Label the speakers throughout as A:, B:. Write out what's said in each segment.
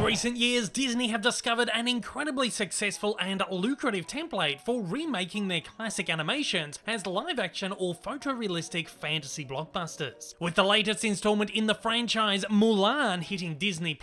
A: recent years, Disney have discovered an incredibly successful and lucrative template for remaking their classic animations as live-action or photorealistic fantasy blockbusters. With the latest installment in the franchise, Mulan, hitting Disney+,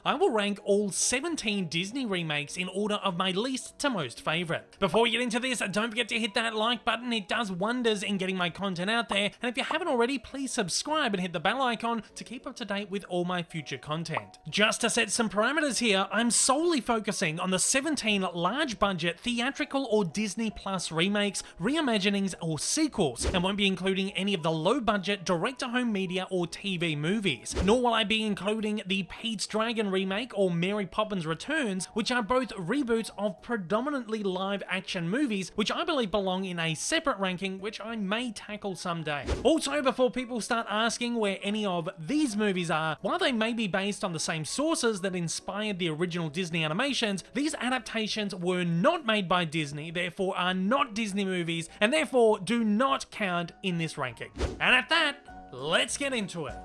A: I will rank all 17 Disney remakes in order of my least to most favourite. Before we get into this, don't forget to hit that like button, it does wonders in getting my content out there, and if you haven't already, please subscribe and hit the bell icon to keep up to date with all my future content. Just to set some parameters here, I'm solely focusing on the 17 large-budget theatrical or Disney Plus remakes, reimaginings, or sequels, and won't be including any of the low-budget direct-to-home media or TV movies. Nor will I be including the Pete's Dragon remake or Mary Poppins Returns, which are both reboots of predominantly live-action movies, which I believe belong in a separate ranking, which I may tackle someday. Also, before people start asking where any of these movies are, while they may be based on the same sources that inspired the original Disney animations, these adaptations were not made by Disney, therefore are not Disney movies, and therefore do not count in this ranking. And at that, let's get into it.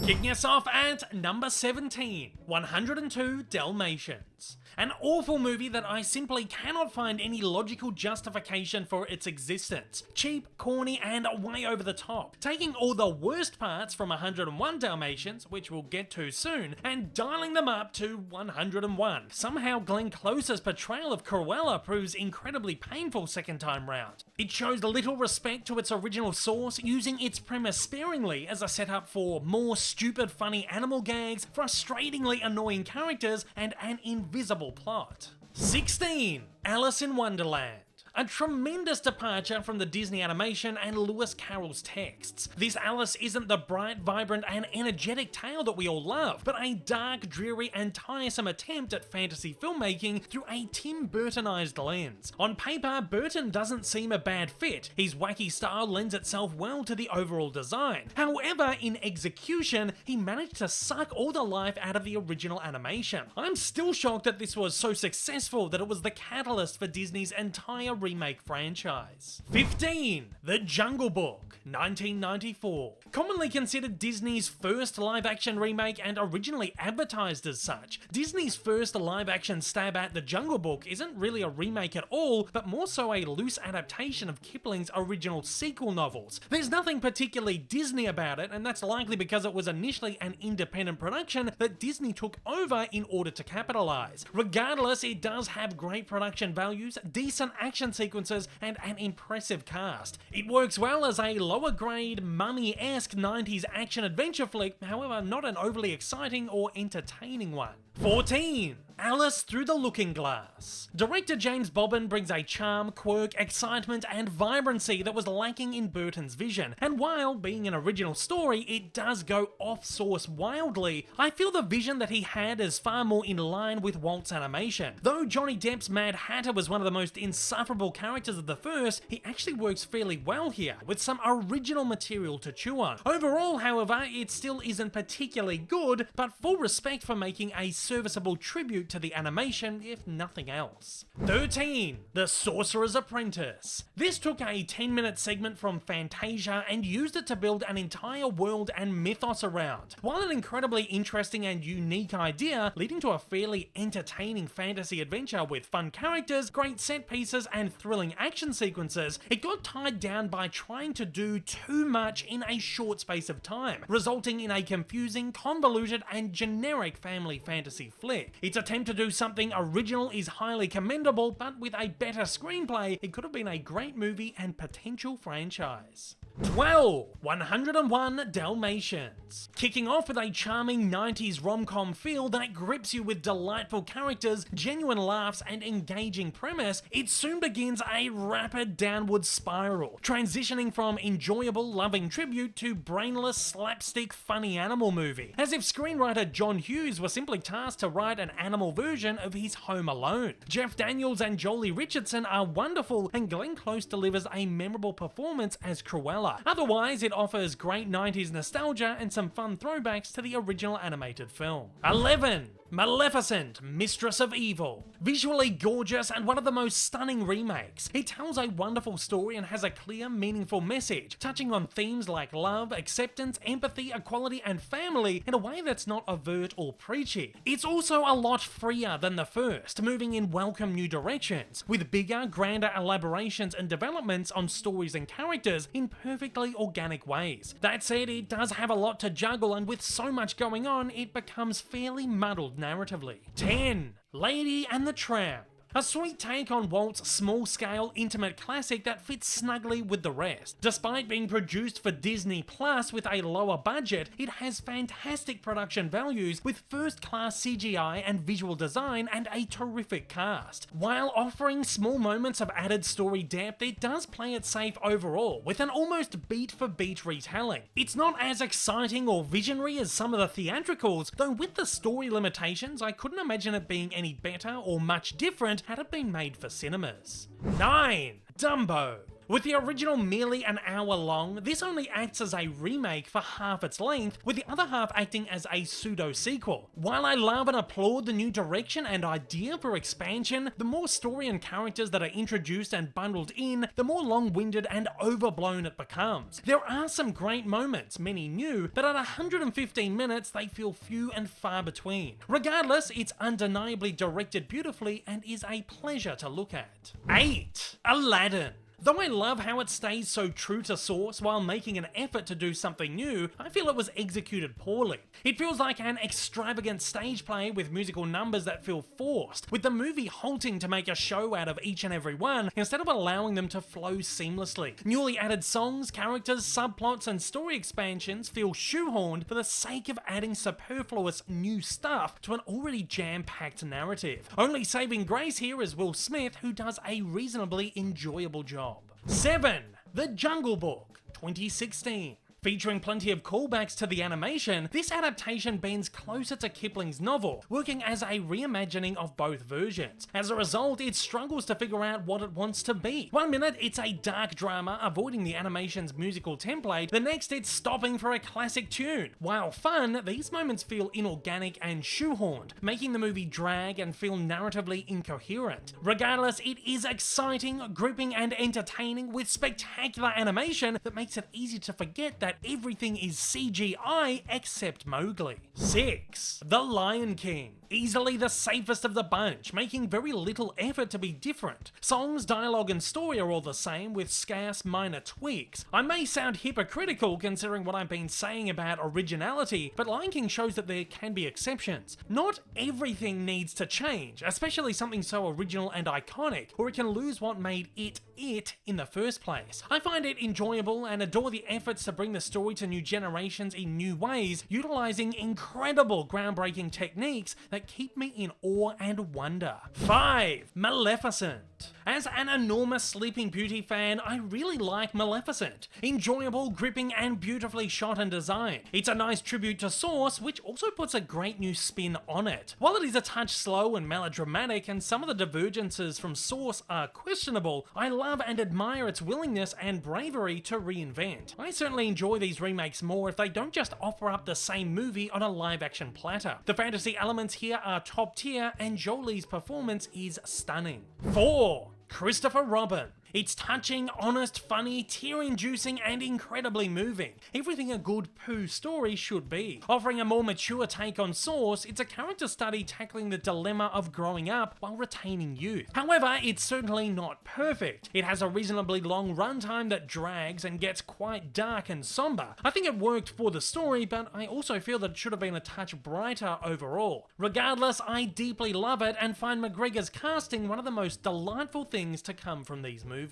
A: Kicking us off at number 17, 102 Dalmatians. An awful movie that I simply cannot find any logical justification for its existence. Cheap, corny, and way over the top. Taking all the worst parts from 101 Dalmatians, which we'll get to soon, and dialing them up to 101. Somehow Glenn Close's portrayal of Cruella proves incredibly painful second time round. It shows little respect to its original source, using its premise sparingly as a setup for more stupid funny animal gags, frustratingly annoying characters, and an invisible plot. 16. Alice in Wonderland. A tremendous departure from the Disney animation and Lewis Carroll's texts. This Alice isn't the bright, vibrant, and energetic tale that we all love, but a dark, dreary, and tiresome attempt at fantasy filmmaking through a Tim Burtonized lens. On paper, Burton doesn't seem a bad fit. His wacky style lends itself well to the overall design. However, in execution, he managed to suck all the life out of the original animation. I'm still shocked that this was so successful that it was the catalyst for Disney's entire remake franchise. 15. The Jungle Book, 1994. Commonly considered Disney's first live-action remake and originally advertised as such, Disney's first live-action stab at The Jungle Book isn't really a remake at all, but more so a loose adaptation of Kipling's original sequel novels. There's nothing particularly Disney about it, and that's likely because it was initially an independent production that Disney took over in order to capitalize. Regardless, it does have great production values, decent action sequences, and an impressive cast. It works well as a lower grade, mummy-esque 90s action-adventure flick, however not an overly exciting or entertaining one. 14. Alice Through the Looking Glass. Director James Bobbin brings a charm, quirk, excitement, and vibrancy that was lacking in Burton's vision, and while being an original story, it does go off-source wildly, I feel the vision that he had is far more in line with Walt's animation. Though Johnny Depp's Mad Hatter was one of the most insufferable characters of the first, he actually works fairly well here, with some original material to chew on. Overall, however, it still isn't particularly good, but full respect for making a serviceable tribute to the animation, if nothing else. 13. The Sorcerer's Apprentice. This took a 10-minute segment from Fantasia and used it to build an entire world and mythos around. While an incredibly interesting and unique idea, leading to a fairly entertaining fantasy adventure with fun characters, great set pieces, and thrilling action sequences, it got tied down by trying to do too much in a short space of time, resulting in a confusing, convoluted, and generic family fantasy flick. Its attempt to do something original is highly commendable, but with a better screenplay, it could have been a great movie and potential franchise. 12. 101 Dalmatians. Kicking off with a charming 90s rom-com feel that grips you with delightful characters, genuine laughs, and engaging premise, it soon begins a rapid downward spiral, transitioning from enjoyable, loving tribute to brainless, slapstick, funny animal movie, as if screenwriter John Hughes was simply tasked to write an animal version of his Home Alone. Jeff Daniels and Jolie Richardson are wonderful, and Glenn Close delivers a memorable performance as Cruella. Otherwise, it offers great 90s nostalgia and some fun throwbacks to the original animated film. 11. Maleficent, Mistress of Evil. Visually gorgeous and one of the most stunning remakes, it tells a wonderful story and has a clear, meaningful message, touching on themes like love, acceptance, empathy, equality, and family in a way that's not overt or preachy. It's also a lot freer than the first, moving in welcome new directions, with bigger, grander elaborations and developments on stories and characters in perfectly organic ways. That said, it does have a lot to juggle, and with so much going on, it becomes fairly muddled narratively. 10. Lady and the Tramp. A sweet take on Walt's small-scale, intimate classic that fits snugly with the rest. Despite being produced for Disney Plus with a lower budget, it has fantastic production values with first-class CGI and visual design and a terrific cast. While offering small moments of added story depth, it does play it safe overall, with an almost beat-for-beat retelling. It's not as exciting or visionary as some of the theatricals, though with the story limitations, I couldn't imagine it being any better or much different had it been made for cinemas. 9. Dumbo. With the original merely an hour long, this only acts as a remake for half its length, with the other half acting as a pseudo-sequel. While I love and applaud the new direction and idea for expansion, the more story and characters that are introduced and bundled in, the more long-winded and overblown it becomes. There are some great moments, many new, but at 115 minutes they feel few and far between. Regardless, it's undeniably directed beautifully and is a pleasure to look at. 8. Aladdin. Though I love how it stays so true to source while making an effort to do something new, I feel it was executed poorly. It feels like an extravagant stage play with musical numbers that feel forced, with the movie halting to make a show out of each and every one instead of allowing them to flow seamlessly. Newly added songs, characters, subplots, and story expansions feel shoehorned for the sake of adding superfluous new stuff to an already jam-packed narrative. Only saving grace here is Will Smith, who does a reasonably enjoyable job. 7. The Jungle Book, 2016. Featuring plenty of callbacks to the animation, this adaptation bends closer to Kipling's novel, working as a reimagining of both versions. As a result, it struggles to figure out what it wants to be. One minute, it's a dark drama avoiding the animation's musical template, the next it's stopping for a classic tune. While fun, these moments feel inorganic and shoehorned, making the movie drag and feel narratively incoherent. Regardless, it is exciting, gripping, and entertaining with spectacular animation that makes it easy to forget that everything is CGI except Mowgli. 6. The Lion King. Easily the safest of the bunch, making very little effort to be different. Songs, dialogue, and story are all the same, with scarce minor tweaks. I may sound hypocritical considering what I've been saying about originality, but Lion King shows that there can be exceptions. Not everything needs to change, especially something so original and iconic, or it can lose what made it in the first place. I find it enjoyable and adore the efforts to bring the story to new generations in new ways, utilizing incredible groundbreaking techniques that keep me in awe and wonder. 5. Maleficent. As an enormous Sleeping Beauty fan, I really like Maleficent. Enjoyable, gripping, and beautifully shot and designed. It's a nice tribute to Source, which also puts a great new spin on it. While it is a touch slow and melodramatic, and some of the divergences from Source are questionable, I love and admire its willingness and bravery to reinvent. I certainly enjoy these remakes more if they don't just offer up the same movie on a live-action platter. The fantasy elements here are top tier, and Jolie's performance is stunning. 4. Christopher Robin. It's touching, honest, funny, tear-inducing, and incredibly moving. Everything a good Pooh story should be. Offering a more mature take on Source, it's a character study tackling the dilemma of growing up while retaining youth. However, it's certainly not perfect. It has a reasonably long runtime that drags and gets quite dark and somber. I think it worked for the story, but I also feel that it should have been a touch brighter overall. Regardless, I deeply love it and find McGregor's casting one of the most delightful things to come from these movies.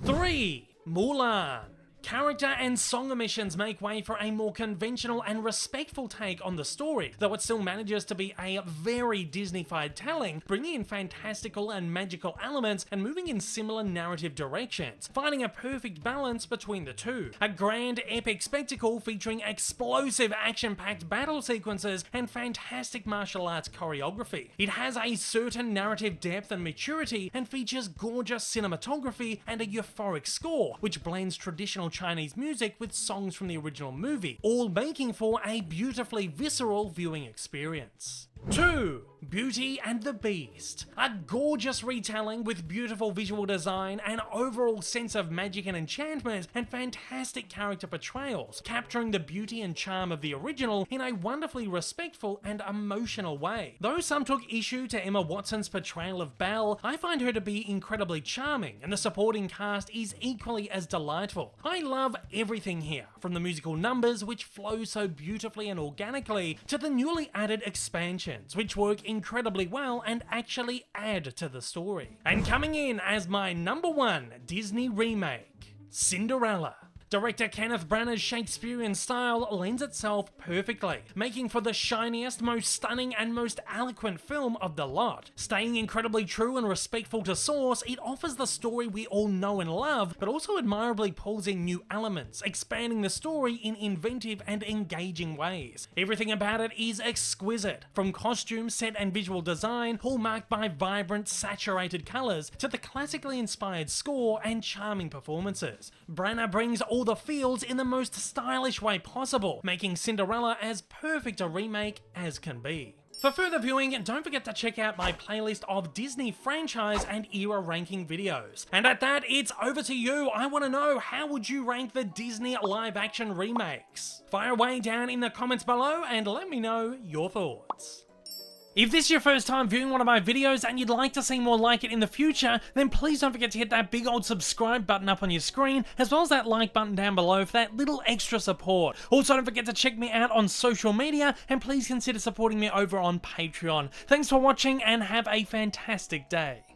A: 3. Mulan. Character and song omissions make way for a more conventional and respectful take on the story, though it still manages to be a very Disney-fied telling, bringing in fantastical and magical elements and moving in similar narrative directions, finding a perfect balance between the two. A grand, epic spectacle featuring explosive action-packed battle sequences and fantastic martial arts choreography. It has a certain narrative depth and maturity and features gorgeous cinematography and a euphoric score, which blends traditional Chinese music with songs from the original movie, all making for a beautifully visceral viewing experience. 2. Beauty and the Beast. A gorgeous retelling with beautiful visual design, an overall sense of magic and enchantment, and fantastic character portrayals, capturing the beauty and charm of the original in a wonderfully respectful and emotional way. Though some took issue to Emma Watson's portrayal of Belle, I find her to be incredibly charming, and the supporting cast is equally as delightful. I love everything here, from the musical numbers, which flow so beautifully and organically, to the newly added expansions, which work incredibly well and actually add to the story. And coming in as my number 1 Disney remake, Cinderella. Director Kenneth Branagh's Shakespearean style lends itself perfectly, making for the shiniest, most stunning, and most eloquent film of the lot. Staying incredibly true and respectful to source, it offers the story we all know and love, but also admirably pulls in new elements, expanding the story in inventive and engaging ways. Everything about it is exquisite, from costume, set, and visual design, hallmarked by vibrant, saturated colours, to the classically inspired score and charming performances. Branagh brings all the feels in the most stylish way possible, making Cinderella as perfect a remake as can be. For further viewing, don't forget to check out my playlist of Disney franchise and era ranking videos. And at that, it's over to you. I want to know, how would you rank the Disney live action remakes? Fire away down in the comments below and let me know your thoughts. If this is your first time viewing one of my videos and you'd like to see more like it in the future, then please don't forget to hit that big old subscribe button up on your screen, as well as that like button down below for that little extra support. Also, don't forget to check me out on social media, and please consider supporting me over on Patreon. Thanks for watching and have a fantastic day.